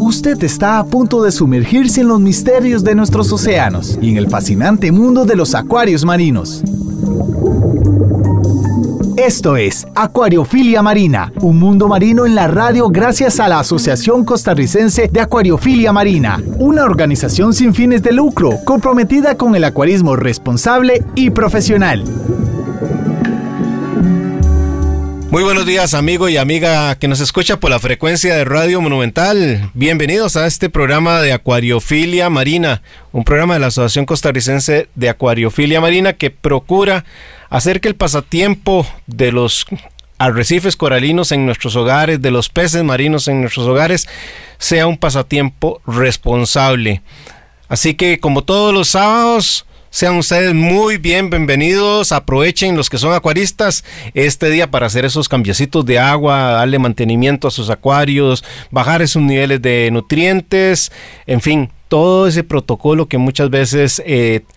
Usted está a punto de sumergirse en los misterios de nuestros océanos y en el fascinante mundo de los acuarios marinos. Esto es Acuariofilia Marina, un mundo marino en la radio gracias a la Asociación Costarricense de Acuariofilia Marina, una organización sin fines de lucro comprometida con el acuarismo responsable y profesional. Muy buenos días, amigo y amiga que nos escucha por la frecuencia de Radio Monumental. Bienvenidos a este programa de Acuariofilia Marina, un programa de la Asociación Costarricense de Acuariofilia Marina que procura hacer que el pasatiempo de los arrecifes coralinos en nuestros hogares, de los peces marinos en nuestros hogares, sea un pasatiempo responsable. Así que, como todos los sábados, sean ustedes muy bienvenidos. Aprovechen los que son acuaristas este día para hacer esos cambiecitos de agua, darle mantenimiento a sus acuarios, bajar esos niveles de nutrientes, en fin, todo ese protocolo que muchas veces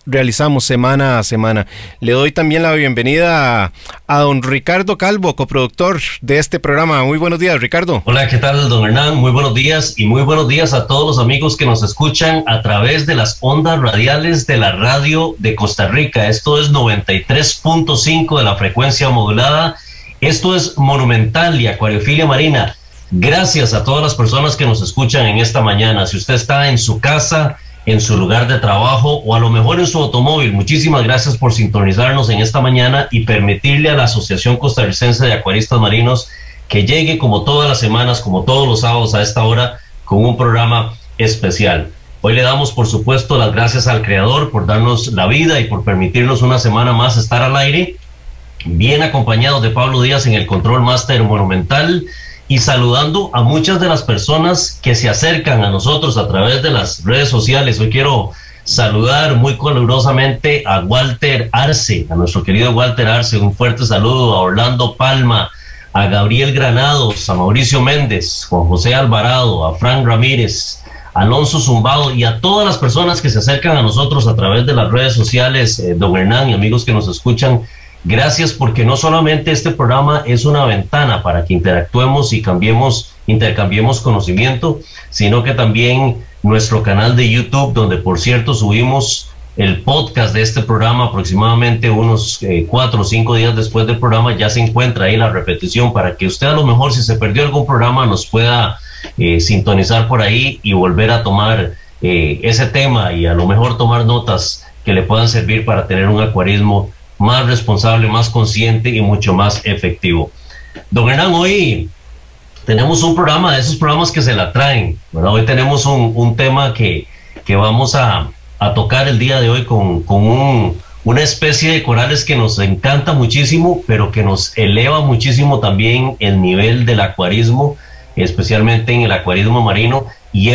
realizamos semana a semana. Le doy también la bienvenida a don Ricardo Calvo, coproductor de este programa. Muy buenos días, Ricardo. Hola, ¿qué tal, don Hernán? Muy buenos días y muy buenos días a todos los amigos que nos escuchan a través de las ondas radiales de la radio de Costa Rica. Esto es 93.5 de la frecuencia modulada. Esto es Monumental y Acuariofilia Marina. Gracias a todas las personas que nos escuchan en esta mañana. Si usted está en su casa, en su lugar de trabajo o a lo mejor en su automóvil, muchísimas gracias por sintonizarnos en esta mañana y permitirle a la Asociación Costarricense de Acuaristas Marinos que llegue como todas las semanas, como todos los sábados a esta hora, con un programa especial. Hoy le damos, por supuesto, las gracias al Creador por darnos la vida y por permitirnos una semana más estar al aire, bien acompañados de Pablo Díaz en el Control Master Monumental, y saludando a muchas de las personas que se acercan a nosotros a través de las redes sociales. Hoy quiero saludar muy calurosamente a Walter Arce, a nuestro querido Walter Arce. Un fuerte saludo a Orlando Palma, a Gabriel Granados, a Mauricio Méndez, Juan José Alvarado, a Frank Ramírez, Alonso Zumbado y a todas las personas que se acercan a nosotros a través de las redes sociales, don Hernán y amigos que nos escuchan. Gracias, porque no solamente este programa es una ventana para que interactuemos y intercambiemos conocimiento, sino que también nuestro canal de YouTube, donde por cierto subimos el podcast de este programa aproximadamente unos 4 o 5 días después del programa, ya se encuentra ahí la repetición para que usted a lo mejor, si se perdió algún programa, nos pueda sintonizar por ahí y volver a tomar ese tema y a lo mejor tomar notas que le puedan servir para tener un acuarismo más responsable, más consciente y mucho más efectivo. Don Hernán, hoy tenemos un programa de esos programas que se la traen, ¿verdad? Hoy tenemos un tema que vamos a tocar el día de hoy con una especie de corales que nos encanta muchísimo, pero que nos eleva muchísimo también el nivel del acuarismo, especialmente en el acuarismo marino, y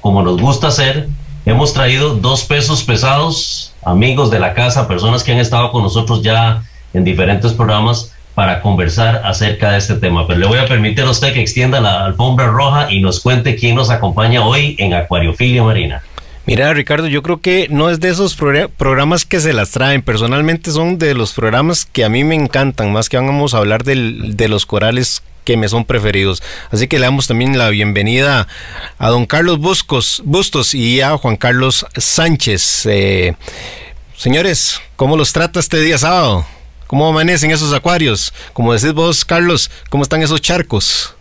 como nos gusta hacer, hemos traído 2 pesos pesados, amigos de la casa, personas que han estado con nosotros ya en diferentes programas para conversar acerca de este tema. Pero le voy a permitir a usted que extienda la alfombra roja y nos cuente quién nos acompaña hoy en Acuariofilia Marina. Mira, Ricardo, yo creo que no es de esos programas que se las traen. Personalmente son de los programas que a mí me encantan, más que vamos a hablar de los corales que me son preferidos. Así que le damos también la bienvenida a don Carlos Bustos y a Juan Carlos Sánchez. Señores, ¿cómo los trata este día sábado? ¿Cómo amanecen esos acuarios? Como decís vos, Carlos, ¿cómo están esos charcos?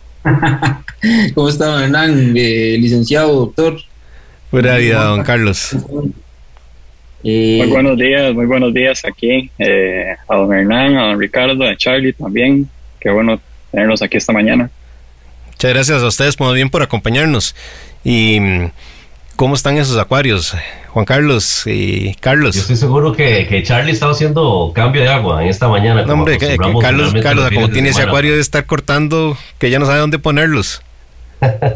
¿Cómo está, don Hernán? Licenciado, doctor. Buena vida, don Carlos. Muy buenos días aquí a don Hernán, a don Ricardo, a Charlie también. Qué bueno tenerlos aquí esta mañana. Muchas gracias a ustedes muy bien por acompañarnos. ¿Y cómo están esos acuarios, Juan Carlos y Carlos? Yo estoy seguro que Charlie estaba haciendo cambio de agua en esta mañana. No, hombre, Carlos, como tiene ese acuario de estar cortando, que ya no sabe dónde ponerlos.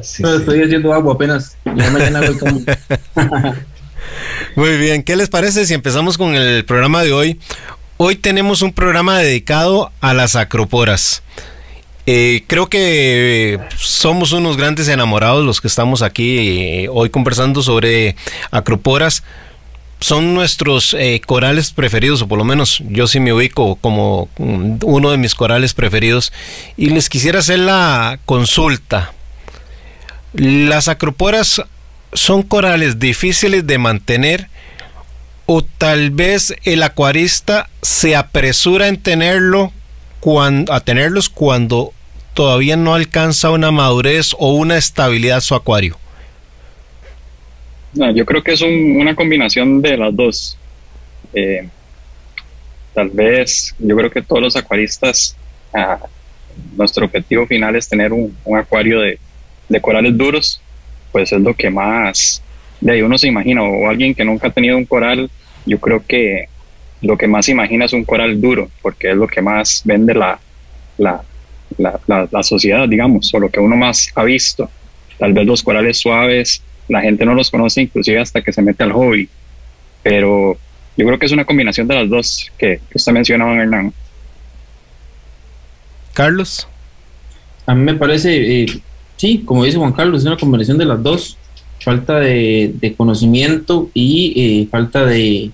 Sí, estoy haciendo agua apenas. Ya mañana voy con... Muy bien, ¿qué les parece si empezamos con el programa de hoy? Hoy tenemos un programa dedicado a las acroporas. Creo que somos unos grandes enamorados los que estamos aquí hoy conversando sobre acroporas. son nuestros corales preferidos, o por lo menos yo sí me ubico como uno de mis corales preferidos, y les quisiera hacer la consulta. ¿Las acroporas son corales difíciles de mantener, o tal vez el acuarista se apresura en tenerlos cuando todavía no alcanza una madurez o una estabilidad su acuario? No, yo creo que es una combinación de las dos. Tal vez, yo creo que todos los acuaristas, nuestro objetivo final es tener un acuario de corales duros, pues es lo que más de ahí uno se imagina, o alguien que nunca ha tenido un coral, yo creo que lo que más se imagina es un coral duro, porque es lo que más vende la sociedad, digamos, o lo que uno más ha visto. Tal vez los corales suaves, la gente no los conoce inclusive hasta que se mete al hobby, pero yo creo que es una combinación de las dos que usted mencionaba, Hernán. Carlos. A mí me parece, sí, como dice Juan Carlos, es una combinación de las dos. Falta de conocimiento y falta de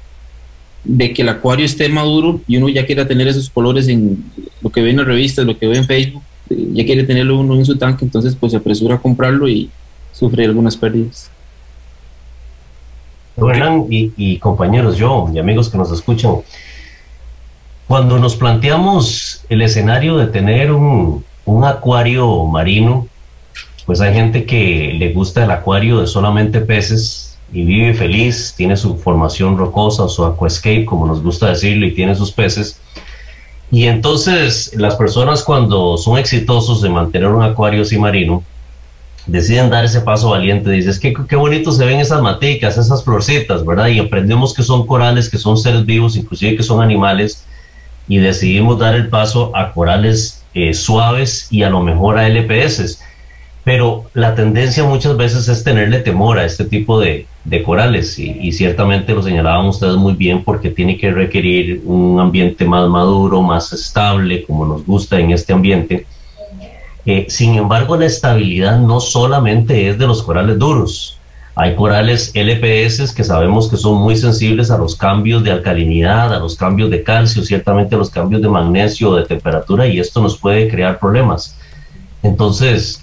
que el acuario esté maduro y uno ya quiera tener esos colores en lo que ve en las revistas, lo que ve en Facebook, ya quiere tenerlo uno en su tanque, entonces pues se apresura a comprarlo y sufre algunas pérdidas. Hernán y compañeros, y amigos que nos escuchan, cuando nos planteamos el escenario de tener un acuario marino, pues hay gente que le gusta el acuario de solamente peces y vive feliz, tiene su formación rocosa, su aquascape, como nos gusta decirlo, y tiene sus peces. Y entonces las personas, cuando son exitosos de mantener un acuario así marino, deciden dar ese paso valiente. Dices, qué bonito se ven esas maticas, esas florcitas, ¿verdad? Y aprendemos que son corales, que son seres vivos, inclusive que son animales, y decidimos dar el paso a corales suaves y a lo mejor a LPS. Pero la tendencia muchas veces es tenerle temor a este tipo de corales, y ciertamente lo señalaban ustedes muy bien, porque tiene que requerir un ambiente más maduro, más estable, como nos gusta en este ambiente. Sin embargo, la estabilidad no solamente es de los corales duros. Hay corales LPS que sabemos que son muy sensibles a los cambios de alcalinidad, a los cambios de calcio, ciertamente a los cambios de magnesio o de temperatura, y esto nos puede crear problemas. Entonces,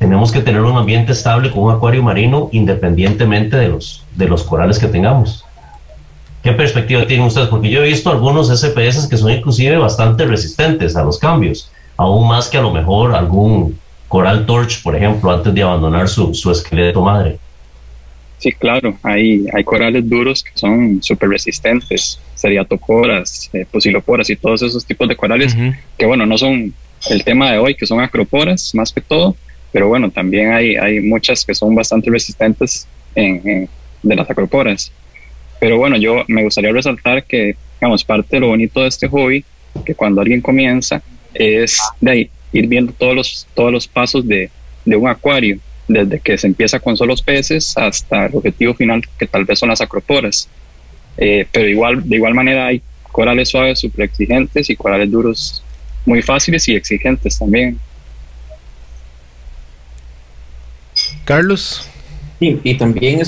tenemos que tener un ambiente estable con un acuario marino, independientemente de los corales que tengamos. ¿Qué perspectiva tienen ustedes? Porque yo he visto algunos SPS que son inclusive bastante resistentes a los cambios, aún más que a lo mejor algún coral torch, por ejemplo, antes de abandonar su esqueleto madre. Sí, claro, hay corales duros que son súper resistentes, seriatoporas, posiloporas y todos esos tipos de corales, que bueno, no son el tema de hoy, que son acroporas más que todo, pero bueno, también hay muchas que son bastante resistentes de las acroporas. Pero bueno, yo me gustaría resaltar que, digamos, parte de lo bonito de este hobby, que cuando alguien comienza, es de ahí, ir viendo todos los pasos de un acuario, desde que se empieza con solos peces hasta el objetivo final, que tal vez son las acroporas. Pero de igual manera hay corales suaves súper exigentes y corales duros muy fáciles y exigentes también. Carlos. Sí, y también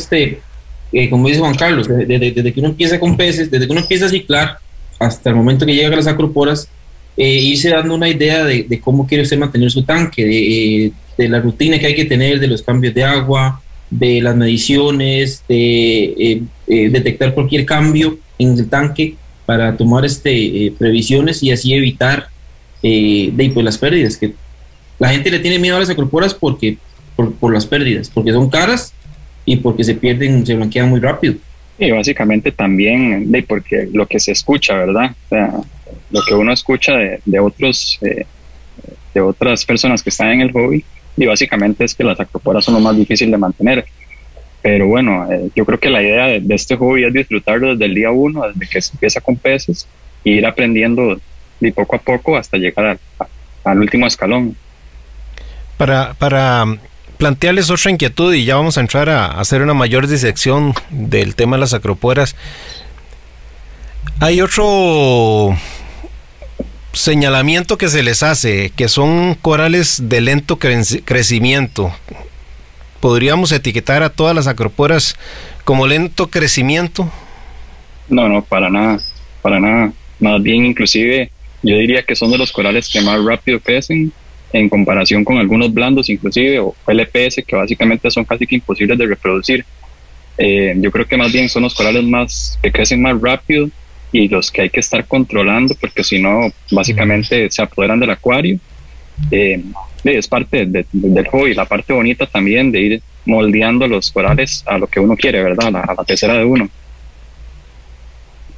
como dice Juan Carlos, desde que uno empieza con peces, desde que uno empieza a ciclar hasta el momento que llega a las acroporas, irse dando una idea de cómo quiere usted mantener su tanque, de la rutina que hay que tener, de los cambios de agua, de las mediciones, de detectar cualquier cambio en el tanque para tomar previsiones y así evitar pues las pérdidas, que la gente le tiene miedo a las acroporas por las pérdidas, porque son caras y porque se blanquean muy rápido. Y básicamente también porque lo que se escucha, ¿verdad? O sea, lo que uno escucha de otras personas que están en el hobby, y básicamente es que las acroporas son lo más difícil de mantener. Pero bueno, yo creo que la idea de este hobby es disfrutarlo desde el día 1, desde que se empieza con peces, e ir aprendiendo de poco a poco hasta llegar al último escalón. Para plantearles otra inquietud, y ya vamos a entrar a hacer una mayor disección del tema de las acroporas. Hay otro señalamiento que se les hace, que son corales de lento crecimiento. ¿Podríamos etiquetar a todas las acroporas como lento crecimiento? No, para nada, para nada. Más bien, inclusive, yo diría que son de los corales que más rápido crecen en comparación con algunos blandos, inclusive, o LPS, que básicamente son casi que imposibles de reproducir. Yo creo que más bien son los corales que crecen más rápido y los que hay que estar controlando, porque si no, básicamente se apoderan del acuario. Es parte del hobby, la parte bonita también de ir moldeando los corales a lo que uno quiere, ¿verdad? A la pecera de uno.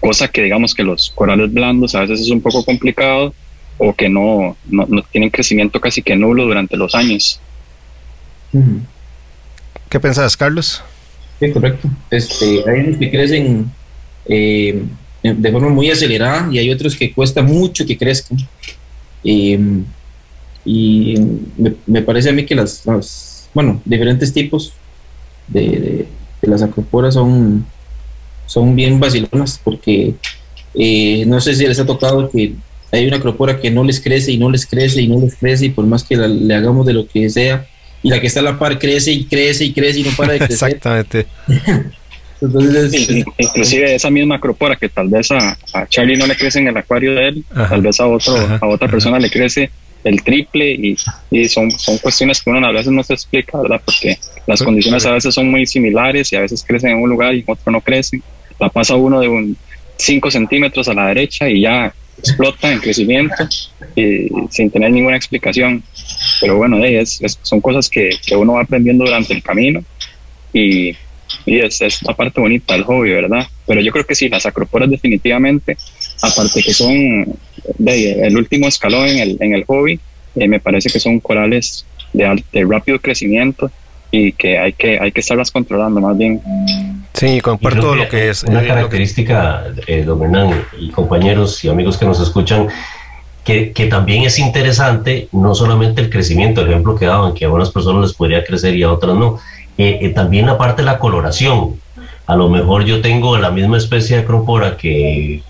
Cosa que digamos que los corales blandos a veces es un poco complicado, o que no tienen crecimiento casi que nulo durante los años. ¿Qué pensás, Carlos? Sí, correcto. Hay unos que crecen de forma muy acelerada y hay otros que cuesta mucho que crezcan. Y me parece a mí que diferentes tipos de las acroporas son bien vacilonas, porque no sé si les ha tocado que hay una acropora que no les crece y no les crece y no les crece, y por más que le hagamos de lo que sea, y la que está a la par crece y crece y crece y no para de crecer. Exactamente. Entonces, inclusive esa misma acropora que tal vez a Charlie no le crece en el acuario de él, tal vez a otra persona le crece el triple, y son cuestiones que uno a veces no se explica, ¿verdad? Porque las condiciones a veces son muy similares y a veces crecen en un lugar y en otro no crecen. La pasa uno de 5 centímetros a la derecha y ya explota en crecimiento sin tener ninguna explicación. Pero bueno, son cosas que uno va aprendiendo durante el camino, y es la parte bonita del hobby, ¿verdad? Pero yo creo que sí, las acroporas definitivamente, aparte que son el último escalón en el hobby, me parece que son corales de rápido crecimiento y que hay que estarlas controlando más bien. Sí, comparto lo que es. Una característica, don Hernán y compañeros y amigos que nos escuchan, que también es interesante, no solamente el crecimiento, el ejemplo que daban, que a unas personas les podría crecer y a otras no, también aparte la coloración. A lo mejor yo tengo la misma especie de acropora que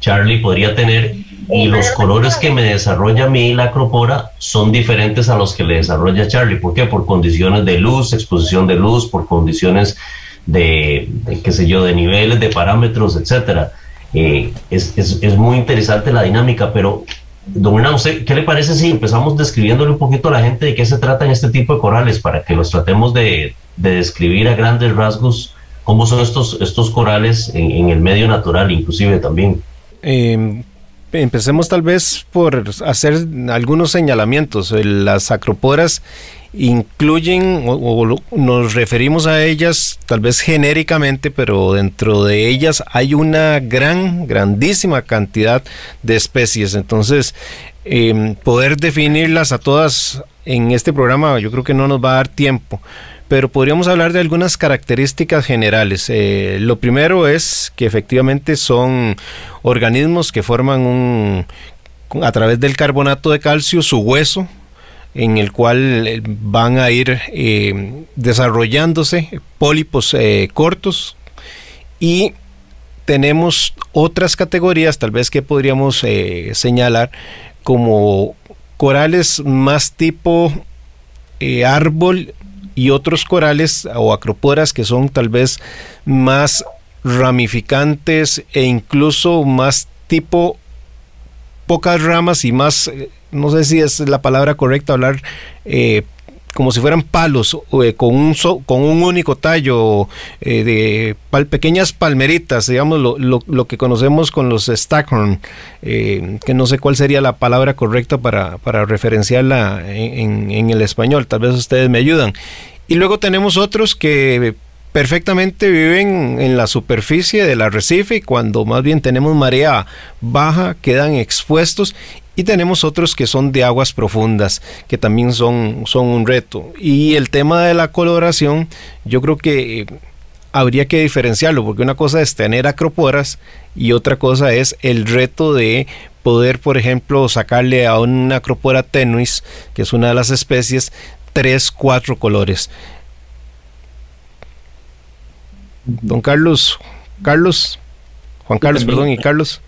Charlie podría tener, y los colores que me desarrolla a mí la acropora son diferentes a los que le desarrolla Charlie. ¿Por qué? Por condiciones de luz, exposición de luz, por condiciones de qué sé yo, de niveles, de parámetros, etcétera. Es muy interesante la dinámica. Pero don Hernán, ¿qué le parece si empezamos describiéndole un poquito a la gente de qué se tratan este tipo de corales, para que los tratemos de describir a grandes rasgos cómo son estos corales en el medio natural, inclusive también? Empecemos tal vez por hacer algunos señalamientos. Las acroporas incluyen, o nos referimos a ellas tal vez genéricamente, pero dentro de ellas hay una grandísima cantidad de especies. Entonces, poder definirlas a todas en este programa yo creo que no nos va a dar tiempo, pero podríamos hablar de algunas características generales. Lo primero es que efectivamente son organismos que forman a través del carbonato de calcio su hueso, en el cual van a ir desarrollándose pólipos cortos. Y tenemos otras categorías tal vez que podríamos señalar como corales más tipo árbol, y otros corales o acroporas que son tal vez más ramificantes e incluso más tipo pocas ramas y más, no sé si es la palabra correcta hablar, como si fueran palos, con un único tallo, de pequeñas palmeritas, digamos lo que conocemos con los staghorn, que no sé cuál sería la palabra correcta para referenciarla en el español. Tal vez ustedes me ayudan. Y luego tenemos otros que perfectamente viven en la superficie del arrecife, y cuando más bien tenemos marea baja quedan expuestos. Y tenemos otros que son de aguas profundas, que también son un reto. Y el tema de la coloración, yo creo que habría que diferenciarlo, porque una cosa es tener acroporas y otra cosa es el reto de poder, por ejemplo, sacarle a una acropora tenuis, que es una de las especies, 3-4 colores. Don Carlos, Juan Carlos, perdón, y Carlos.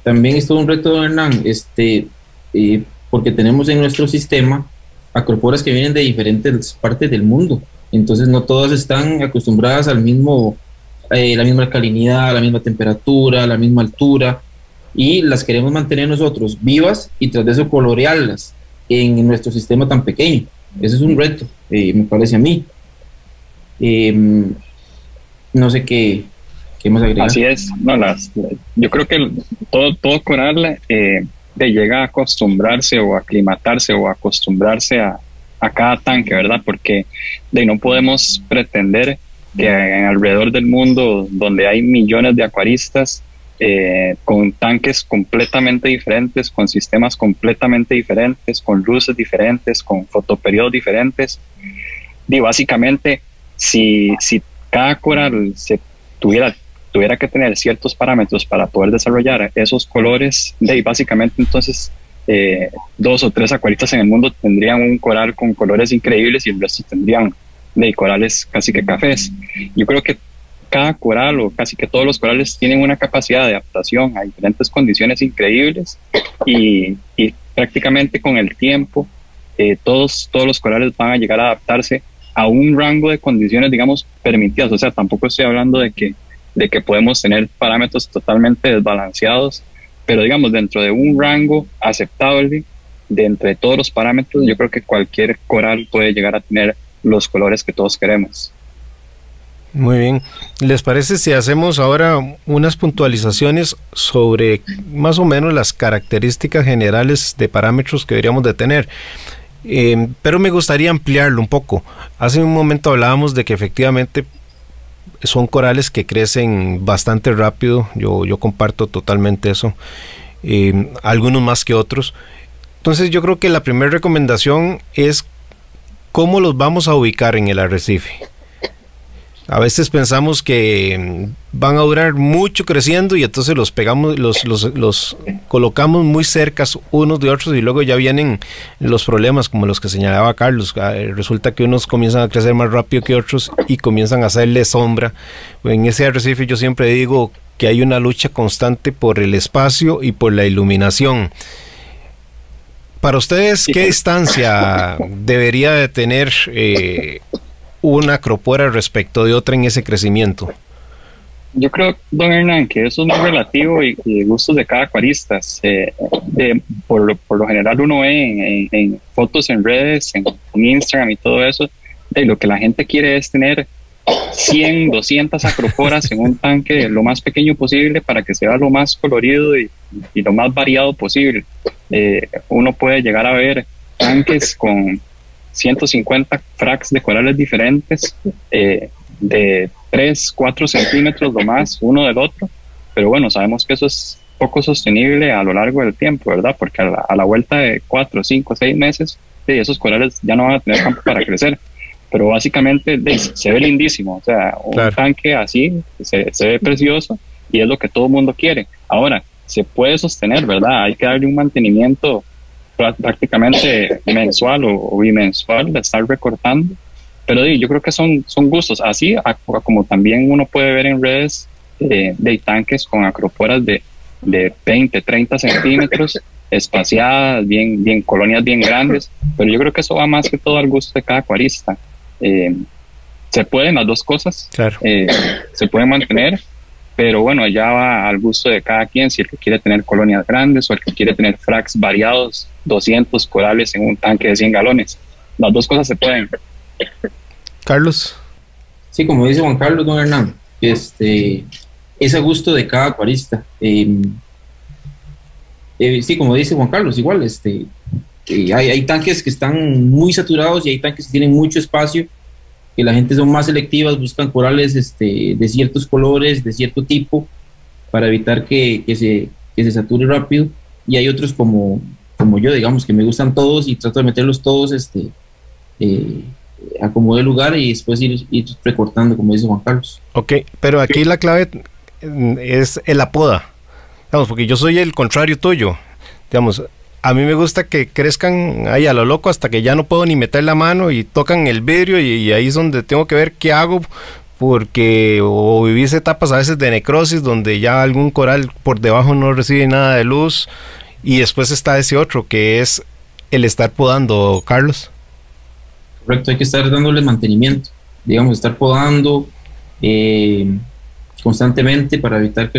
También es todo un reto, Hernán, porque tenemos en nuestro sistema acroporas que vienen de diferentes partes del mundo. Entonces no todas están acostumbradas al mismo la misma alcalinidad, la misma temperatura, la misma altura, y las queremos mantener nosotros vivas y tras de eso colorearlas en nuestro sistema tan pequeño. Ese es un reto, me parece a mí. No sé qué más agregar. Así es, no, yo creo que todo coral llega a acostumbrarse o aclimatarse o acostumbrarse a cada tanque, ¿verdad? Porque no podemos pretender que alrededor del mundo, donde hay millones de acuaristas, con tanques completamente diferentes, con sistemas completamente diferentes, con luces diferentes, con fotoperiodos diferentes, básicamente si cada coral se tuviera que tener ciertos parámetros para poder desarrollar esos colores, básicamente entonces 2 o 3 acuaristas en el mundo tendrían un coral con colores increíbles y el resto tendrían corales casi que cafés. Yo creo que cada coral o casi que todos los corales tienen una capacidad de adaptación a diferentes condiciones increíbles y prácticamente con el tiempo todos los corales van a llegar a adaptarse a un rango de condiciones, digamos, permitidas. O sea, tampoco estoy hablando de que podemos tener parámetros totalmente desbalanceados, pero digamos dentro de un rango aceptable de entre todos los parámetros, yo creo que cualquier coral puede llegar a tener los colores que todos queremos. Muy bien. ¿Les parece si hacemos ahora unas puntualizaciones sobre más o menos las características generales de parámetros que deberíamos de tener? Pero me gustaría ampliarlo un poco. Hace un momento hablábamos de que efectivamente son corales que crecen bastante rápido. Yo comparto totalmente eso. Algunos más que otros. Entonces yo creo que la primera recomendación es cómo los vamos a ubicar en el arrecife. A veces pensamos que van a durar mucho creciendo y entonces los pegamos, los colocamos muy cerca unos de otros y luego ya vienen los problemas como los que señalaba Carlos. Resulta que unos comienzan a crecer más rápido que otros y comienzan a hacerle sombra. En ese arrecife yo siempre digo que hay una lucha constante por el espacio y por la iluminación. Para ustedes, ¿qué distancia debería de tener una acropora respecto de otra en ese crecimiento? Yo creo, don Hernán, que eso es muy relativo y de gustos de cada acuarista. Por lo general uno ve en fotos en redes, en Instagram y todo eso, lo que la gente quiere es tener 100, 200 acroporas en un tanque lo más pequeño posible para que sea lo más colorido y lo más variado posible. Uno puede llegar a ver tanques con 150 fracs de corales diferentes, de 3, 4 centímetros lo más uno del otro, pero bueno, sabemos que eso es poco sostenible a lo largo del tiempo, ¿verdad? Porque a la vuelta de 4, 5, 6 meses, esos corales ya no van a tener campo para crecer, pero básicamente se ve lindísimo, o sea, un tanque así se ve precioso y es lo que todo el mundo quiere. Ahora, se puede sostener, ¿verdad? Hay que darle un mantenimiento prácticamente mensual o bimensual, de estar recortando, pero yo creo que son gustos, así como también uno puede ver en redes de tanques con acroporas de 20, 30 centímetros, espaciadas, bien colonias bien grandes, pero yo creo que eso va más que todo al gusto de cada acuarista. Se pueden las dos cosas, claro. Se pueden mantener, pero bueno, ya va al gusto de cada quien, si el que quiere tener colonias grandes o el que quiere tener fracs variados, 200 corales en un tanque de 100 galones. Las dos cosas se pueden. Carlos. Sí, como dice Juan Carlos, don Hernán, es a gusto de cada acuarista. Sí, como dice Juan Carlos, igual, hay tanques que están muy saturados y hay tanques que tienen mucho espacio, que la gente son más selectivas, buscan corales de ciertos colores, de cierto tipo, para evitar que se sature rápido, y hay otros como yo, digamos, que me gustan todos y trato de meterlos todos a como de lugar y después ir recortando, como dice Juan Carlos. Ok, pero aquí la clave es la poda, digamos, porque yo soy el contrario tuyo, digamos. A mí me gusta que crezcan ahí a lo loco hasta que ya no puedo ni meter la mano y tocan el vidrio y ahí es donde tengo que ver qué hago, porque o vivís etapas a veces de necrosis donde ya algún coral por debajo no recibe nada de luz, y después está ese otro que es el estar podando, Carlos. Correcto, hay que estar dándole mantenimiento, digamos, estar podando, constantemente para evitar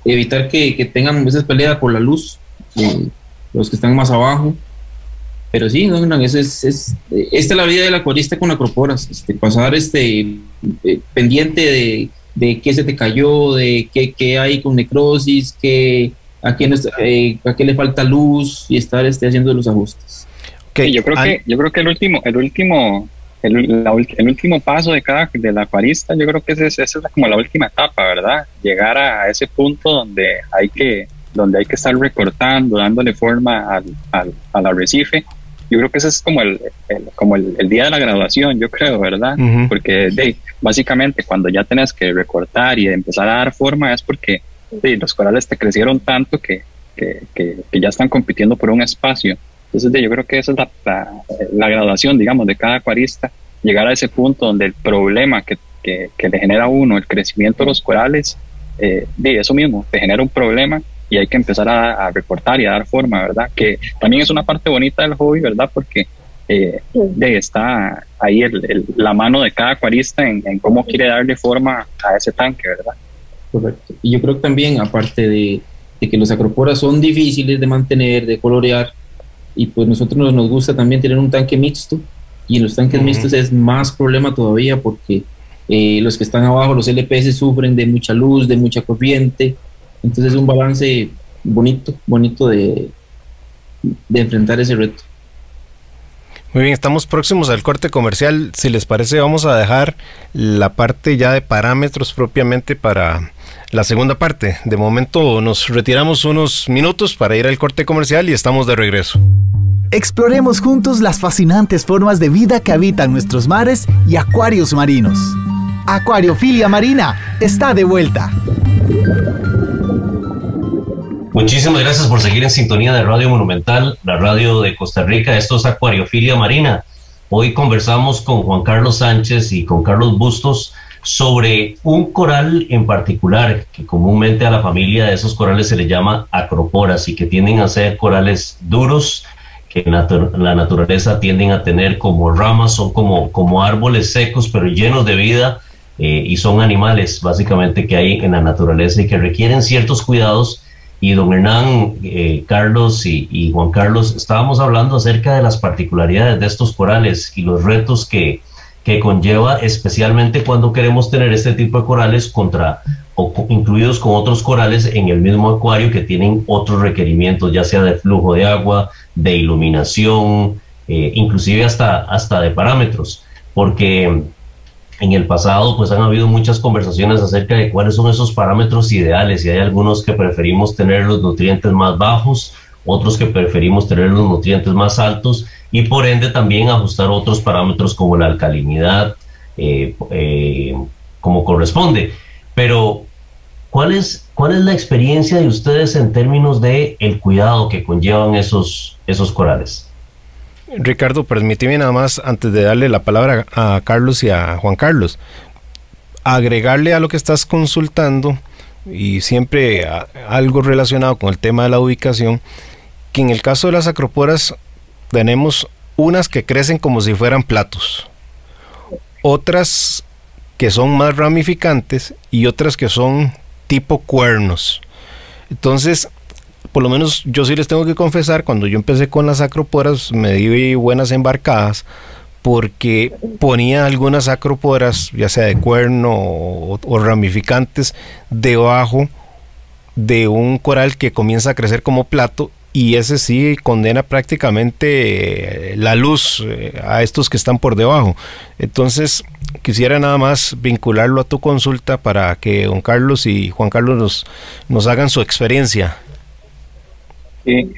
evitar que tengan esas peleas por la luz, los que están más abajo. Pero sí, esta es la vida del acuarista con acroporas, pasar pendiente de qué se te cayó, de qué hay con necrosis, a qué le falta luz, y estar haciendo los ajustes. Okay. Yo creo que el último paso del acuarista, yo creo que esa es como la última etapa, ¿verdad? Llegar a ese punto donde hay que estar recortando, dándole forma al arrecife. Yo creo que ese es como el día de la graduación, yo creo, ¿verdad? Uh-huh. Porque básicamente cuando ya tenés que recortar y empezar a dar forma es porque los corales te crecieron tanto que ya están compitiendo por un espacio. Entonces yo creo que esa es la graduación, digamos, de cada acuarista, llegar a ese punto donde el problema que le genera a uno el crecimiento de los corales, eso mismo, te genera un problema y hay que empezar a recortar y a dar forma, ¿verdad? Que también es una parte bonita del hobby, ¿verdad? Porque está ahí la mano de cada acuarista en cómo quiere darle forma a ese tanque, ¿verdad? Correcto. Y yo creo que también, aparte de que los acroporas son difíciles de mantener, de colorear, y pues nosotros nos gusta también tener un tanque mixto, y en los tanques mixtos es más problema todavía porque los que están abajo, los LPS, sufren de mucha luz, de mucha corriente. Entonces es un balance bonito de enfrentar ese reto. Muy bien, estamos próximos al corte comercial. Si les parece, vamos a dejar la parte ya de parámetros propiamente para la segunda parte. De momento nos retiramos unos minutos para ir al corte comercial y estamos de regreso. Exploremos juntos las fascinantes formas de vida que habitan nuestros mares y acuarios marinos. Acuariofilia Marina está de vuelta. Muchísimas gracias por seguir en sintonía de Radio Monumental, la radio de Costa Rica. Esto es Acuariofilia Marina. Hoy conversamos con Juan Carlos Sánchez y con Carlos Bustos sobre un coral en particular, que comúnmente a la familia de esos corales se le llama acroporas y que tienden a ser corales duros, que en la naturaleza tienden a tener como ramas, son como árboles secos pero llenos de vida, y son animales básicamente que hay en la naturaleza y que requieren ciertos cuidados. Y don Hernán, Carlos y Juan Carlos, estábamos hablando acerca de las particularidades de estos corales y los retos que conlleva, especialmente cuando queremos tener este tipo de corales incluidos con otros corales en el mismo acuario que tienen otros requerimientos, ya sea de flujo de agua, de iluminación, inclusive hasta de parámetros, porque en el pasado pues han habido muchas conversaciones acerca de cuáles son esos parámetros ideales, y hay algunos que preferimos tener los nutrientes más bajos, otros que preferimos tener los nutrientes más altos, y por ende también ajustar otros parámetros como la alcalinidad, como corresponde. Pero ¿cuál es la experiencia de ustedes en términos de el cuidado que conllevan esos corales? Ricardo, permíteme nada más, antes de darle la palabra a Carlos y a Juan Carlos, agregarle a lo que estás consultando, y siempre algo relacionado con el tema de la ubicación, que en el caso de las acroporas tenemos unas que crecen como si fueran platos, otras que son más ramificantes y otras que son tipo cuernos. Entonces, por lo menos yo sí les tengo que confesar, cuando yo empecé con las acroporas me di buenas embarcadas, porque ponía algunas acroporas, ya sea de cuerno o ramificantes, debajo de un coral que comienza a crecer como plato, y ese sí condena prácticamente la luz a estos que están por debajo. Entonces quisiera nada más vincularlo a tu consulta para que don Carlos y Juan Carlos nos hagan su experiencia. Sí,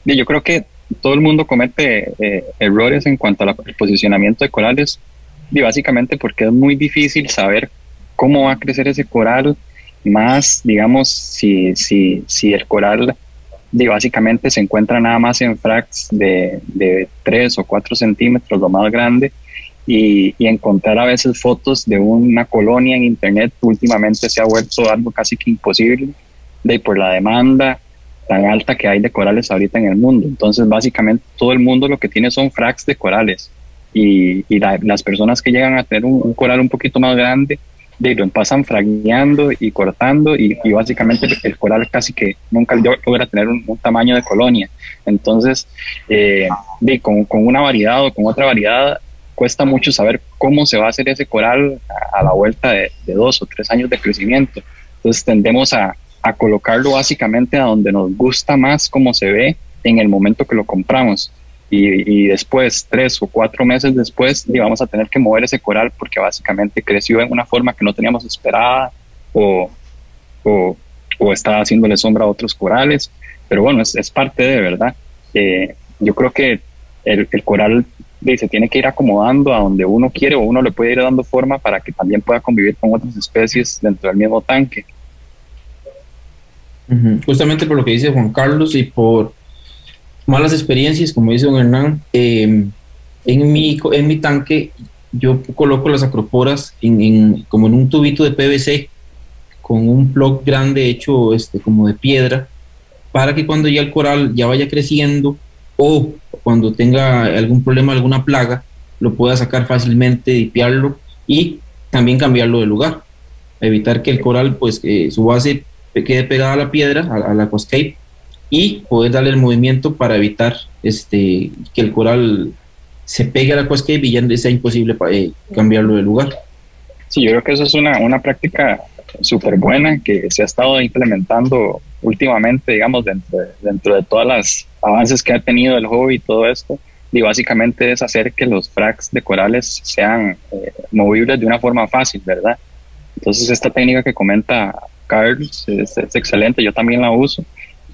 yo creo que todo el mundo comete errores en cuanto al posicionamiento de corales, y básicamente porque es muy difícil saber cómo va a crecer ese coral, más digamos si el coral básicamente se encuentra nada más en fracs de 3 o 4 centímetros, lo más grande, y encontrar a veces fotos de una colonia en internet últimamente se ha vuelto algo casi que imposible por la demanda tan alta que hay de corales ahorita en el mundo. Entonces básicamente todo el mundo lo que tiene son fracs de corales, las personas que llegan a tener un coral un poquito más grande, lo pasan fragueando y cortando y básicamente el coral casi que nunca logra tener un tamaño de colonia. Entonces, con una variedad o con otra variedad, cuesta mucho saber cómo se va a hacer ese coral a la vuelta de 2 o 3 años de crecimiento. Entonces tendemos a colocarlo básicamente a donde nos gusta más cómo se ve en el momento que lo compramos. Y después, 3 o 4 meses después, vamos a tener que mover ese coral porque básicamente creció en una forma que no teníamos esperada o está haciéndole sombra a otros corales. Pero bueno, es parte de, ¿verdad? Yo creo que el coral se tiene que ir acomodando a donde uno quiere, o uno le puede ir dando forma para que también pueda convivir con otras especies dentro del mismo tanque. Justamente por lo que dice Juan Carlos y por malas experiencias, como dice don Hernán, en mi tanque yo coloco las acroporas como en un tubito de PVC con un plug grande hecho como de piedra, para que cuando ya el coral ya vaya creciendo o cuando tenga algún problema, alguna plaga, lo pueda sacar fácilmente, dipiarlo y también cambiarlo de lugar, evitar que el coral, pues su base quede pegada a la piedra, al aquascape, y poder darle el movimiento para evitar que el coral se pegue al aquascape y ya sea imposible cambiarlo de lugar. Sí, yo creo que eso es una práctica súper buena que se ha estado implementando últimamente, digamos, dentro de todas las avances que ha tenido el hobby y todo esto, y básicamente es hacer que los fracs de corales sean movibles de una forma fácil, ¿verdad? Entonces esta técnica que comenta Carlos es excelente, yo también la uso,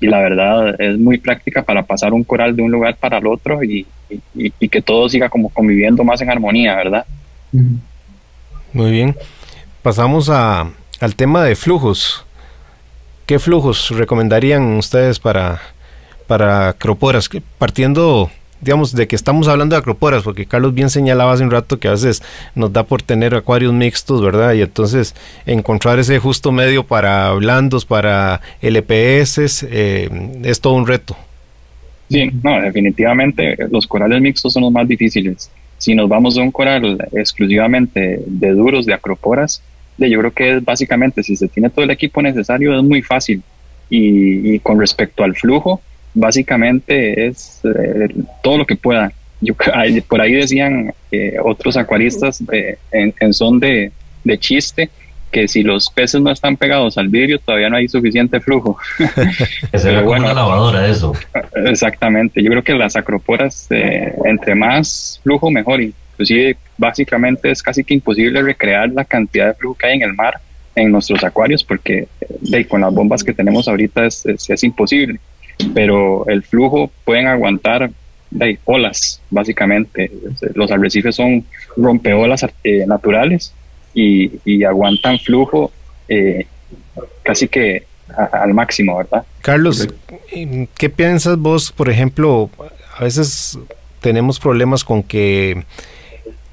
y la verdad es muy práctica para pasar un coral de un lugar para el otro y que todo siga como conviviendo más en armonía, ¿verdad? Muy bien, pasamos al tema de flujos. ¿Qué flujos recomendarían ustedes para acroporas? Partiendo, digamos, de que estamos hablando de acroporas, porque Carlos bien señalaba hace un rato que a veces nos da por tener acuarios mixtos, ¿verdad? Y entonces encontrar ese justo medio para blandos, para LPS, es todo un reto. Sí, no, definitivamente los corales mixtos son los más difíciles. Si nos vamos a un coral exclusivamente de duros, de acroporas, yo creo que es básicamente, si se tiene todo el equipo necesario, es muy fácil. Y con respecto al flujo, básicamente es todo lo que pueda. Por ahí decían otros acuaristas en son de chiste, que si los peces no están pegados al vidrio todavía no hay suficiente flujo. Que se ve como una lavadora eso. Exactamente, yo creo que las acroporas entre más flujo mejor, inclusive básicamente es casi que imposible recrear la cantidad de flujo que hay en el mar en nuestros acuarios, porque con las bombas que tenemos ahorita es imposible, pero el flujo pueden aguantar olas, básicamente. Los arrecifes son rompeolas naturales y aguantan flujo casi que al máximo, ¿verdad? Carlos, ¿qué piensas vos? Por ejemplo, a veces tenemos problemas con que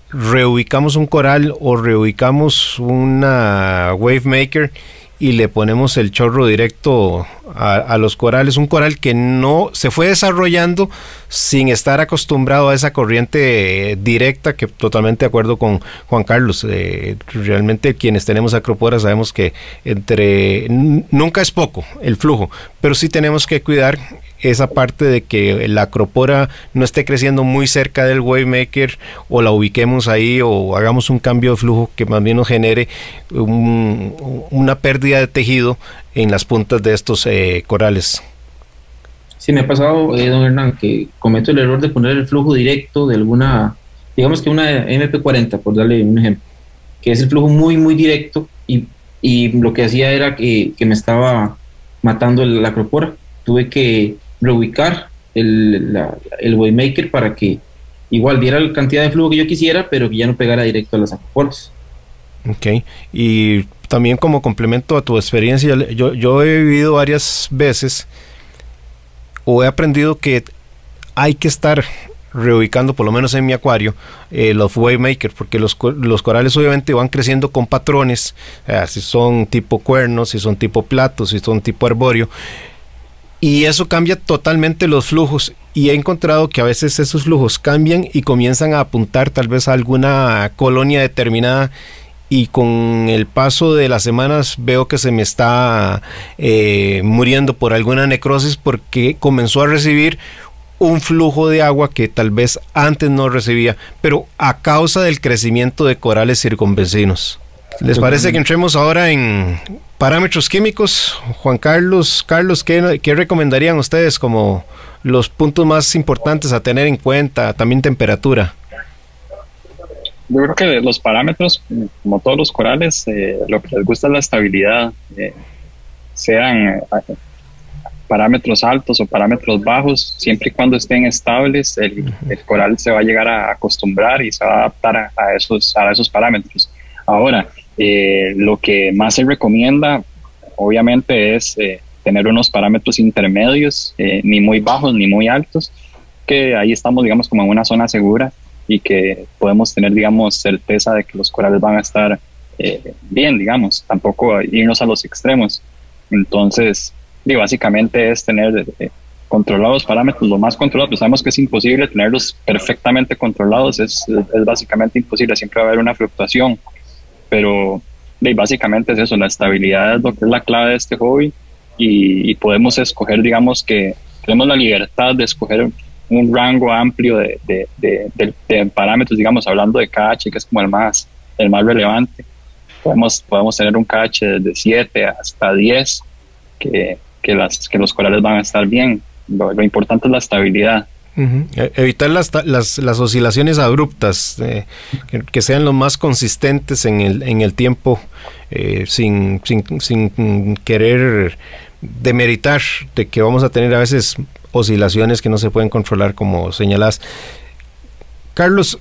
reubicamos un coral o reubicamos una wave maker y le ponemos el chorro directo a los corales, un coral que no se fue desarrollando sin estar acostumbrado a esa corriente directa, que totalmente de acuerdo con Juan Carlos. Realmente quienes tenemos acroporas sabemos que nunca es poco el flujo, pero sí tenemos que cuidar esa parte de que la acropora no esté creciendo muy cerca del wave maker, o la ubiquemos ahí, o hagamos un cambio de flujo que más bien nos genere una pérdida de tejido en las puntas de estos corales. Sí, me ha pasado, don Hernán, que cometo el error de poner el flujo directo de alguna, digamos que una MP40, por darle un ejemplo, que es el flujo muy, muy directo, y lo que hacía era que me estaba matando la acropora. Tuve que reubicar el wavemaker para que igual diera la cantidad de flujo que yo quisiera, pero que ya no pegara directo a las acroporas. Ok, y también como complemento a tu experiencia, yo he vivido varias veces, o he aprendido que hay que estar reubicando, por lo menos en mi acuario, los wavemaker, porque los corales obviamente van creciendo con patrones, si son tipo cuernos, si son tipo platos, si son tipo arbóreo, y eso cambia totalmente los flujos, y he encontrado que a veces esos flujos cambian y comienzan a apuntar tal vez a alguna colonia determinada, y con el paso de las semanas veo que se me está muriendo por alguna necrosis porque comenzó a recibir un flujo de agua que tal vez antes no recibía, pero a causa del crecimiento de corales circunvecinos. ¿Les parece que entremos ahora en parámetros químicos? Juan Carlos, ¿qué recomendarían ustedes como los puntos más importantes a tener en cuenta? También temperatura. Yo creo que los parámetros, como todos los corales, lo que les gusta es la estabilidad, sean parámetros altos o parámetros bajos, siempre y cuando estén estables, el coral se va a llegar a acostumbrar y se va a adaptar a esos parámetros. Ahora, lo que más se recomienda, obviamente, es tener unos parámetros intermedios, ni muy bajos ni muy altos, que ahí estamos, digamos, como en una zona segura y que podemos tener, digamos, certeza de que los corales van a estar bien, digamos, tampoco irnos a los extremos. Entonces, básicamente es tener controlados parámetros, lo más controlados, pues sabemos que es imposible tenerlos perfectamente controlados, es básicamente imposible, siempre va a haber una fluctuación, pero básicamente es eso, la estabilidad es lo que es la clave de este hobby, y podemos escoger, digamos que tenemos la libertad de escoger un rango amplio de parámetros, digamos, hablando de KH, que es como el más relevante. Podemos tener un KH de 7 hasta 10, que los corales van a estar bien. Lo importante es la estabilidad. Evitar las oscilaciones abruptas, que sean lo más consistentes en el tiempo, sin querer demeritar de que vamos a tener a veces oscilaciones que no se pueden controlar, como señalas. Carlos,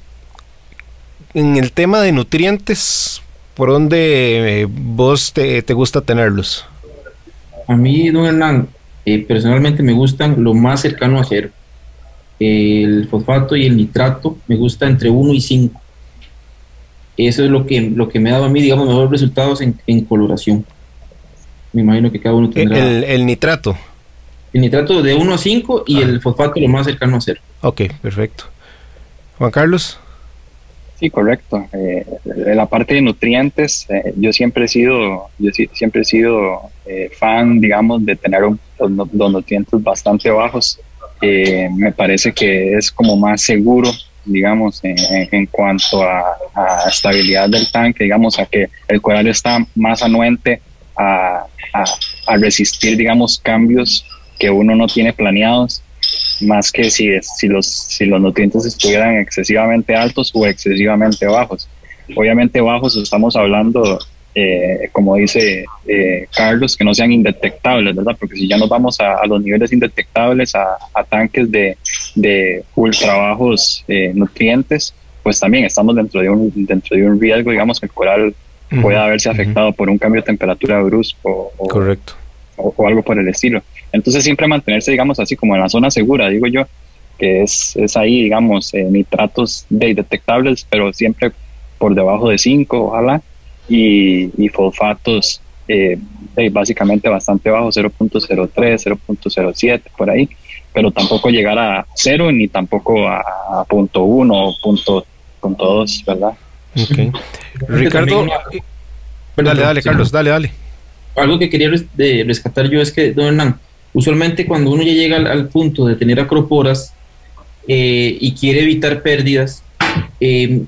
en el tema de nutrientes, ¿por dónde vos te gusta tenerlos? A mí, don Hernán, personalmente me gustan lo más cercano a cero. El fosfato y el nitrato me gusta entre 1 y 5. Eso es lo que me ha dado a mí, digamos, mejores resultados en coloración. Me imagino que cada uno tendrá... El nitrato. El nitrato de 1 a 5 y el fosfato lo más cercano a 0. Ok, perfecto. Juan Carlos. Sí, correcto. La parte de nutrientes, yo siempre he sido fan, digamos, de tener los nutrientes bastante bajos. Me parece que es como más seguro, digamos, en cuanto a estabilidad del tanque, digamos, a que el coral está más anuente a resistir, digamos, cambios que uno no tiene planeados, más que si los nutrientes estuvieran excesivamente altos o excesivamente bajos. Obviamente bajos estamos hablando, como dice Carlos, que no sean indetectables, ¿verdad? Porque si ya nos vamos a los niveles indetectables, a tanques de ultra bajos nutrientes, pues también estamos dentro de un riesgo, digamos, que el coral pueda haberse afectado por un cambio de temperatura brusco correcto, o algo por el estilo. Entonces siempre mantenerse, digamos, así como en la zona segura, digo yo, que es ahí, digamos, nitratos detectables, pero siempre por debajo de 5, ojalá, y fosfatos básicamente bastante bajo, 0.03, 0.07, por ahí, pero tampoco llegar a 0 ni tampoco a 0.1 o 0.2, ¿verdad? Okay. Ricardo, dale, Carlos, dale. Algo que quería rescatar yo es que, don Hernán, usualmente cuando uno ya llega al punto de tener acroporas y quiere evitar pérdidas,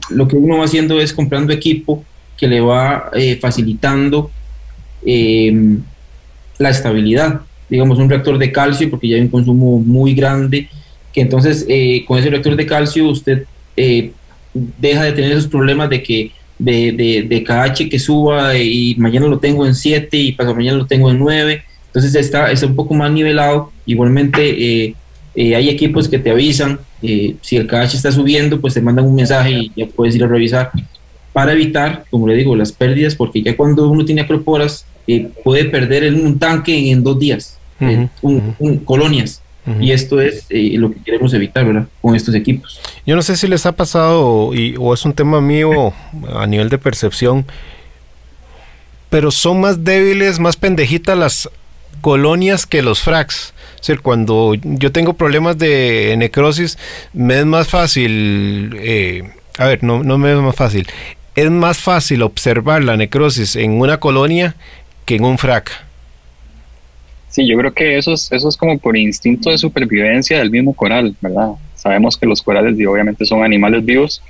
lo que uno va haciendo es comprando equipo que le va facilitando la estabilidad. Digamos, un reactor de calcio, porque ya hay un consumo muy grande, que entonces con ese reactor de calcio usted deja de tener esos problemas de que de KH que suba y mañana lo tengo en 7 y pasado mañana lo tengo en 9, entonces está un poco más nivelado. Igualmente hay equipos que te avisan si el KH está subiendo, pues te mandan un mensaje y ya puedes ir a revisar para evitar, como le digo, las pérdidas, porque ya cuando uno tiene acroporas puede perder un tanque en 2 días, colonias. Y esto es lo que queremos evitar, ¿verdad? Con estos equipos. Yo no sé si les ha pasado o es un tema mío a nivel de percepción, pero son más débiles, más pendejitas las colonias que los fracs. O decir, cuando yo tengo problemas de necrosis, me es más fácil, no me es más fácil, es más fácil observar la necrosis en una colonia que en un frac. Sí, yo creo que eso es como por instinto de supervivencia del mismo coral, ¿verdad? Sabemos que los corales obviamente son animales vivos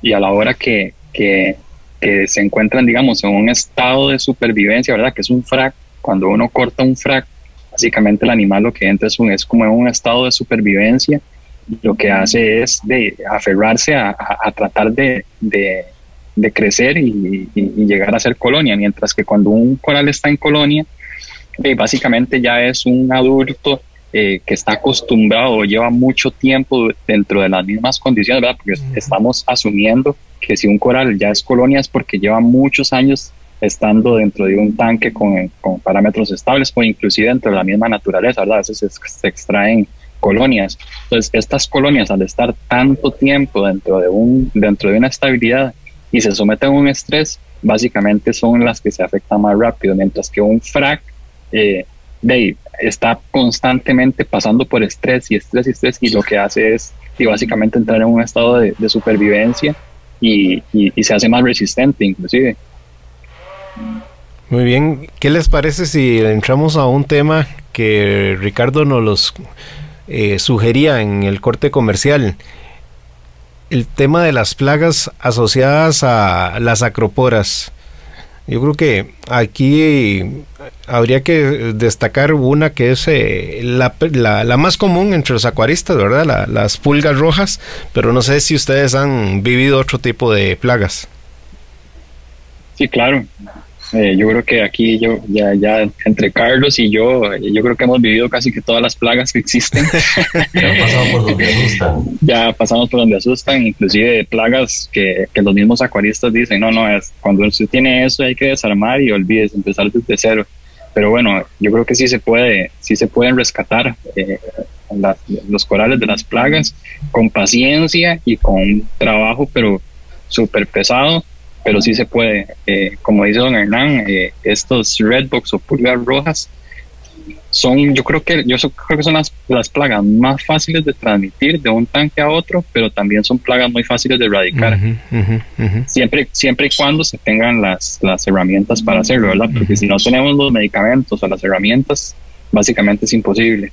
y a la hora que se encuentran, digamos, en un estado de supervivencia, ¿verdad? Que es un frac, cuando uno corta un frac, básicamente el animal lo que entra es como en un estado de supervivencia, lo que hace es de aferrarse a tratar de crecer y llegar a ser colonia, mientras que cuando un coral está en colonia, básicamente ya es un adulto que está acostumbrado, lleva mucho tiempo dentro de las mismas condiciones, ¿verdad? Porque estamos asumiendo que si un coral ya es colonia es porque lleva muchos años estando dentro de un tanque con parámetros estables o inclusive dentro de la misma naturaleza, ¿verdad? A veces se extraen colonias. Entonces, estas colonias, al estar tanto tiempo dentro de una estabilidad y se someten a un estrés, básicamente son las que se afectan más rápido, mientras que un frac está constantemente pasando por estrés y lo que hace es básicamente entrar en un estado de supervivencia y se hace más resistente inclusive. Muy bien, ¿qué les parece si entramos a un tema que Ricardo nos los sugería en el corte comercial? El tema de las plagas asociadas a las acroporas. Yo creo que aquí habría que destacar una que es la más común entre los acuaristas, ¿verdad? Las pulgas rojas, pero no sé si ustedes han vivido otro tipo de plagas. Sí, claro. Yo creo que aquí ya entre Carlos y yo creo que hemos vivido casi que todas las plagas que existen. Ya pasamos por donde asustan. Ya pasamos por donde asustan, inclusive plagas que los mismos acuaristas dicen, es cuando usted tiene eso hay que desarmar y olvídese, empezar desde cero. Pero bueno, yo creo que sí se pueden rescatar los corales de las plagas con paciencia y con un trabajo pero súper pesado. Pero sí se puede, como dice don Hernán, estos redbugs o pulgas rojas yo creo que son las plagas más fáciles de transmitir de un tanque a otro, pero también son plagas muy fáciles de erradicar. Siempre y cuando se tengan las herramientas para hacerlo, ¿verdad? Porque si no tenemos los medicamentos o las herramientas, básicamente es imposible.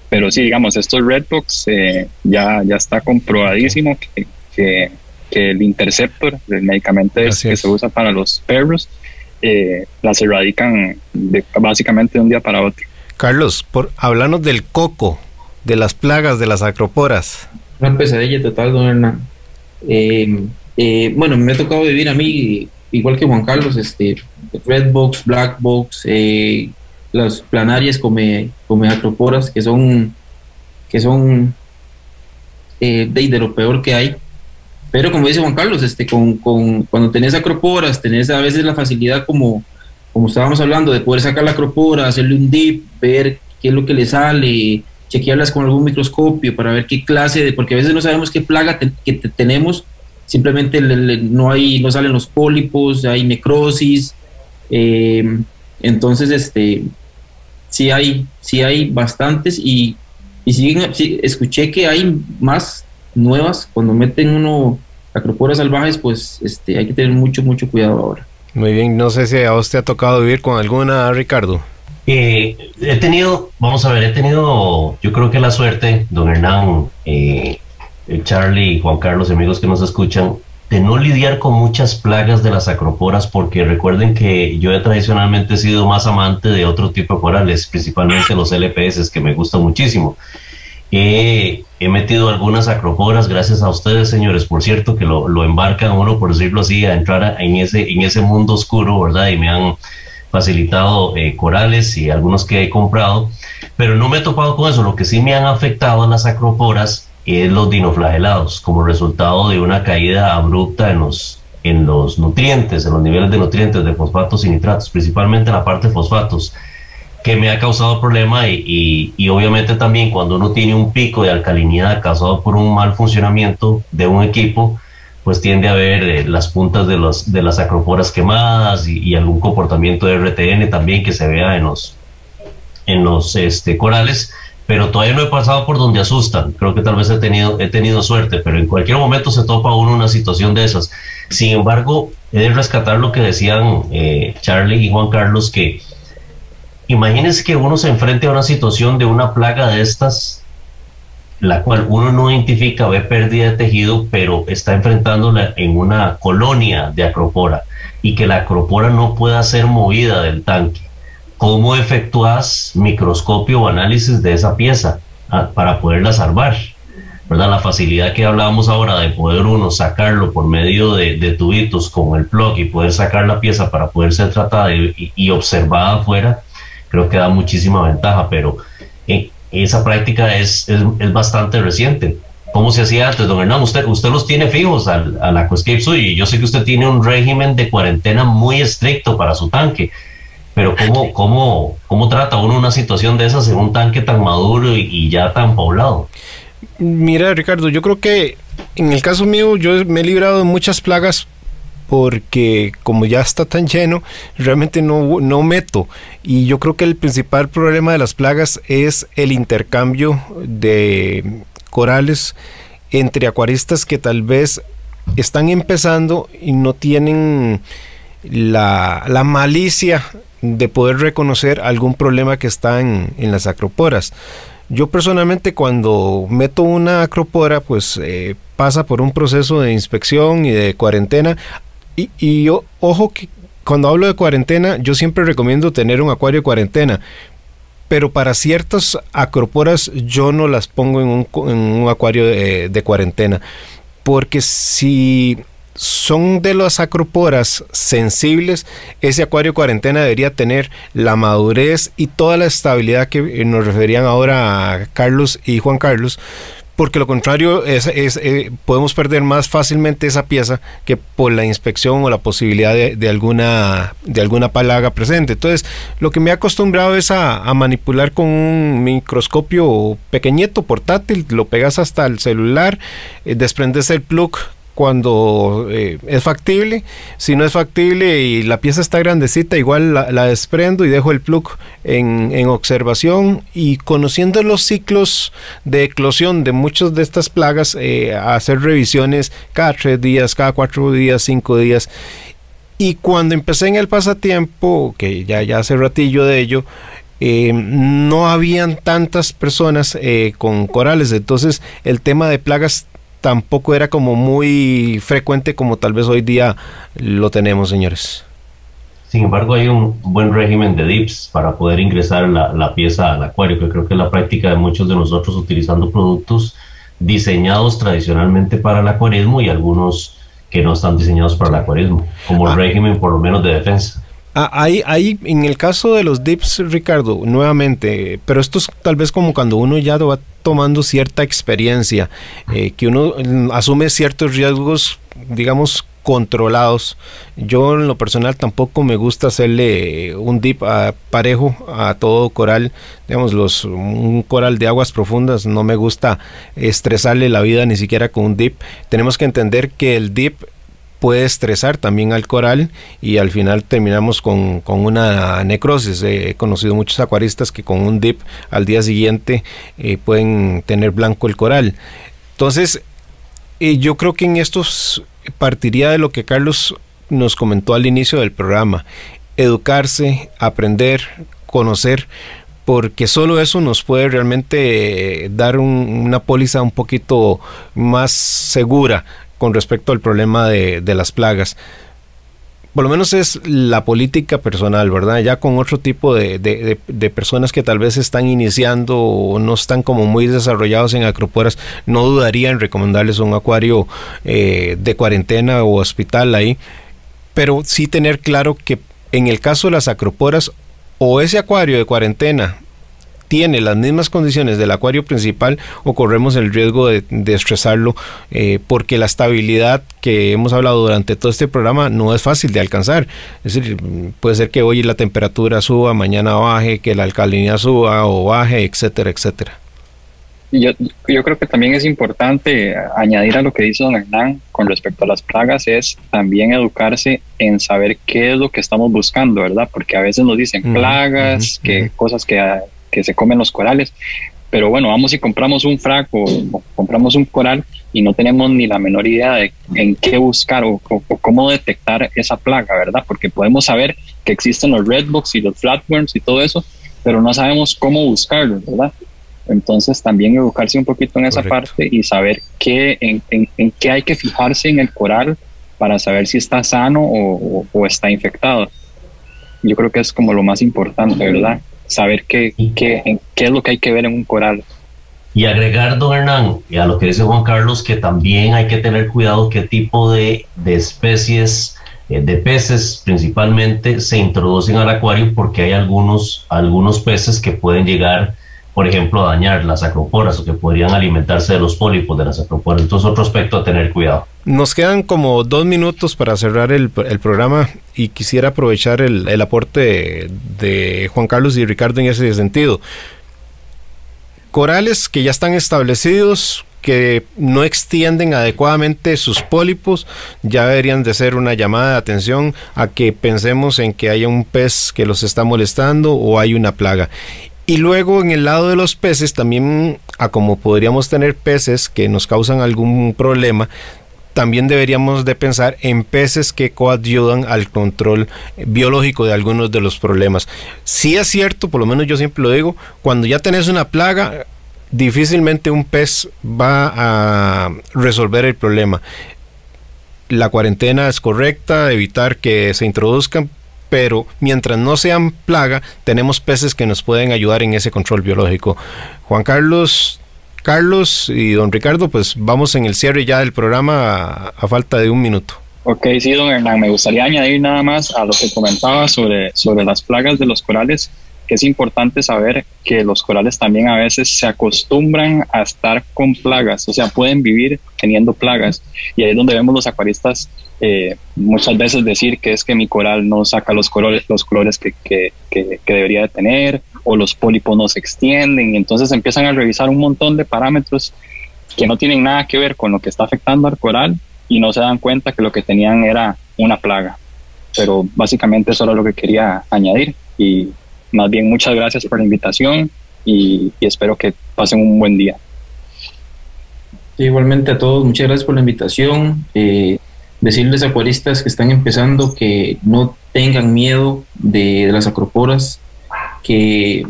Pero sí, digamos, estos redbugs ya está comprobadísimo que el Interceptor, el medicamento que se usa para los perros, las erradican básicamente de un día para otro. Carlos, háblanos del coco, de las plagas, de las acroporas. Una pesadilla total, don Hernán. Bueno, me ha tocado vivir a mí, igual que Juan Carlos, redbugs, blackbugs, las planarias come acroporas, que son de lo peor que hay. Pero como dice Juan Carlos, cuando tenés acroporas, tenés a veces la facilidad, como estábamos hablando, de poder sacar la acropora, hacerle un dip, ver qué es lo que le sale, chequearlas con algún microscopio para ver qué clase porque a veces no sabemos qué plaga tenemos, simplemente no salen los pólipos, hay necrosis, entonces sí hay bastantes y escuché que hay más nuevas. Cuando meten acroporas salvajes, pues hay que tener mucho cuidado ahora. Muy bien, no sé si a usted ha tocado vivir con alguna, Ricardo. He tenido, yo creo que la suerte, don Hernán, Charlie y Juan Carlos, amigos que nos escuchan, de no lidiar con muchas plagas de las acroporas, porque recuerden que yo tradicionalmente he sido más amante de otro tipo de corales, principalmente los LPS, que me gustan muchísimo. He metido algunas acroporas, gracias a ustedes, señores, por cierto, que lo embarcan uno, por decirlo así, a entrar en ese mundo oscuro, ¿verdad? Y me han facilitado corales y algunos que he comprado, pero no me he topado con eso. Lo que sí me han afectado a las acroporas es los dinoflagelados, como resultado de una caída abrupta en los nutrientes, en los niveles de nutrientes de fosfatos y nitratos, principalmente en la parte de fosfatos, que me ha causado problema y obviamente también cuando uno tiene un pico de alcalinidad causado por un mal funcionamiento de un equipo, pues tiende a haber las puntas de las acroporas quemadas y algún comportamiento de RTN también que se vea en los corales, pero todavía no he pasado por donde asustan. Creo que tal vez he tenido suerte, pero en cualquier momento se topa uno una situación de esas. Sin embargo, he de rescatar lo que decían Charlie y Juan Carlos, que imagínense que uno se enfrente a una situación de una plaga de estas, la cual uno no identifica, ve pérdida de tejido, pero está enfrentándola en una colonia de acropora, y que la acropora no pueda ser movida del tanque. ¿Cómo efectúas microscopio o análisis de esa pieza para poderla salvar? ¿Verdad? La facilidad que hablábamos ahora de poder uno sacarlo por medio de tubitos con el plug y poder sacar la pieza para poder ser tratada y observada afuera, creo que da muchísima ventaja, pero esa práctica es bastante reciente. ¿Cómo se hacía antes, don Hernán? Usted los tiene fijos al Aquascape suyo, y yo sé que usted tiene un régimen de cuarentena muy estricto para su tanque. Pero ¿cómo trata uno una situación de esas en un tanque tan maduro y ya tan poblado? Mira, Ricardo, yo creo que en el caso mío yo me he librado de muchas plagas porque como ya está tan lleno, realmente no meto. Y yo creo que el principal problema de las plagas es el intercambio de corales entre acuaristas que tal vez están empezando y no tienen la malicia de poder reconocer algún problema que está en las acroporas. Yo personalmente, cuando meto una acropora, pues pasa por un proceso de inspección y de cuarentena, y yo, ojo, que cuando hablo de cuarentena yo siempre recomiendo tener un acuario de cuarentena, pero para ciertas acroporas yo no las pongo en un acuario de cuarentena, porque si son de las acroporas sensibles, ese acuario de cuarentena debería tener la madurez y toda la estabilidad que nos referían ahora a Carlos y Juan Carlos, porque lo contrario podemos perder más fácilmente esa pieza que por la inspección o la posibilidad de alguna plaga presente. Entonces, lo que me he acostumbrado es a manipular con un microscopio pequeñito, portátil, lo pegas hasta el celular, desprendes el plug cuando es factible. Si no es factible y la pieza está grandecita, igual la desprendo y dejo el plug en observación, y conociendo los ciclos de eclosión de muchas de estas plagas, hacer revisiones cada 3 días, cada 4 días, 5 días. Y cuando empecé en el pasatiempo, que ya hace ratillo de ello, no habían tantas personas con corales, entonces el tema de plagas tampoco era como muy frecuente como tal vez hoy día lo tenemos, señores. Sin embargo, hay un buen régimen de dips para poder ingresar la pieza al acuario, que creo que es la práctica de muchos de nosotros, utilizando productos diseñados tradicionalmente para el acuarismo y algunos que no están diseñados para el acuarismo, como el régimen por lo menos de defensa. Ahí en el caso de los dips, Ricardo, nuevamente, pero esto es tal vez como cuando uno ya va tomando cierta experiencia, que uno asume ciertos riesgos, digamos, controlados. Yo en lo personal tampoco me gusta hacerle un dip parejo a todo coral, digamos, un coral de aguas profundas, no me gusta estresarle la vida ni siquiera con un dip. Tenemos que entender que el dip puede estresar también al coral y al final terminamos con una necrosis. He conocido muchos acuaristas que con un dip al día siguiente pueden tener blanco el coral. Entonces yo creo que en estos partiría de lo que Carlos nos comentó al inicio del programa: educarse, aprender, conocer, porque solo eso nos puede realmente dar una póliza un poquito más segura con respecto al problema de las plagas. Por lo menos es la política personal, ¿verdad? Ya con otro tipo de personas que tal vez están iniciando o no están como muy desarrollados en acroporas, no dudaría en recomendarles un acuario de cuarentena o hospital ahí, pero sí tener claro que en el caso de las acroporas, o ese acuario de cuarentena tiene las mismas condiciones del acuario principal, o corremos el riesgo de estresarlo, porque la estabilidad que hemos hablado durante todo este programa no es fácil de alcanzar. Es decir, puede ser que hoy la temperatura suba, mañana baje, que la alcalinidad suba o baje, etcétera, etcétera. Yo creo que también es importante añadir a lo que dice don Hernán con respecto a las plagas, es también educarse en saber qué es lo que estamos buscando, ¿verdad? Porque a veces nos dicen plagas, cosas que se comen los corales, pero bueno, vamos y compramos un frac o compramos un coral y no tenemos ni la menor idea de en qué buscar o cómo detectar esa plaga, ¿verdad? Porque podemos saber que existen los redbugs y los flatworms y todo eso, pero no sabemos cómo buscarlos, ¿verdad? Entonces también educarse un poquito en esa parte y saber en qué hay que fijarse en el coral para saber si está sano o está infectado. Yo creo que es como lo más importante, ¿verdad? Saber qué es lo que hay que ver en un coral. Y agregar, don Hernán, y a lo que dice Juan Carlos, que también hay que tener cuidado qué tipo de especies de peces principalmente se introducen al acuario, porque hay algunos peces que pueden llegar, por ejemplo, a dañar las acroporas o que podrían alimentarse de los pólipos de las acroporas. Entonces, otro aspecto a tener cuidado. Nos quedan como 2 minutos para cerrar el programa y quisiera aprovechar el aporte de Juan Carlos y Ricardo en ese sentido. Corales que ya están establecidos, que no extienden adecuadamente sus pólipos, ya deberían de ser una llamada de atención a que pensemos en que haya un pez que los está molestando o hay una plaga. Y luego en el lado de los peces también, como podríamos tener peces que nos causan algún problema, también deberíamos de pensar en peces que coayudan al control biológico de algunos de los problemas. Sí es cierto, por lo menos yo siempre lo digo, cuando ya tenés una plaga, difícilmente un pez va a resolver el problema. La cuarentena es correcta, evitar que se introduzcan, pero mientras no sean plaga, tenemos peces que nos pueden ayudar en ese control biológico. Juan Carlos y don Ricardo, pues vamos en el cierre ya del programa a falta de 1 minuto. Ok, sí, don Hernán, me gustaría añadir nada más a lo que comentaba sobre las plagas de los corales, que es importante saber que los corales también a veces se acostumbran a estar con plagas, o sea, pueden vivir teniendo plagas, y ahí es donde vemos los acuaristas muchas veces decir que es que mi coral no saca los colores que debería de tener, o los pólipos no se extienden, y entonces empiezan a revisar un montón de parámetros que no tienen nada que ver con lo que está afectando al coral, y no se dan cuenta que lo que tenían era una plaga. Pero básicamente eso era lo que quería añadir, y más bien muchas gracias por la invitación y espero que pasen un buen día. Igualmente a todos, muchas gracias por la invitación. Decirles a acuaristas que están empezando que no tengan miedo de las acroporas, que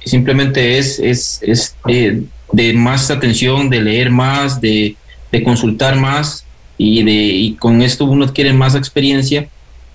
simplemente es de más atención, de leer más, de consultar más, y con esto uno adquiere más experiencia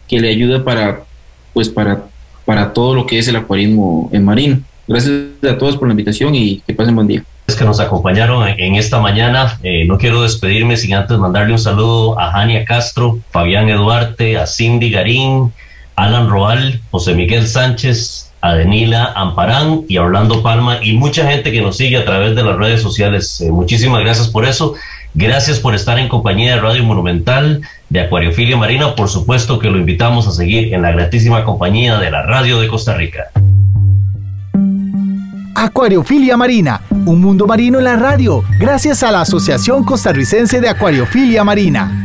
que le ayuda para todo lo que es el acuarismo en marino. Gracias a todos por la invitación y que pasen buen día. Que nos acompañaron en esta mañana. No quiero despedirme sin antes mandarle un saludo a Jania Castro, Fabián Eduarte, a Cindy Garín, Alan Roal, José Miguel Sánchez, a Denila Amparán y a Orlando Palma, y mucha gente que nos sigue a través de las redes sociales. Muchísimas gracias por eso. Gracias por estar en compañía de Radio Monumental, de Acuariofilia Marina. Por supuesto que lo invitamos a seguir en la gratísima compañía de la Radio de Costa Rica. Acuariofilia Marina, un mundo marino en la radio, gracias a la Asociación Costarricense de Acuariofilia Marina.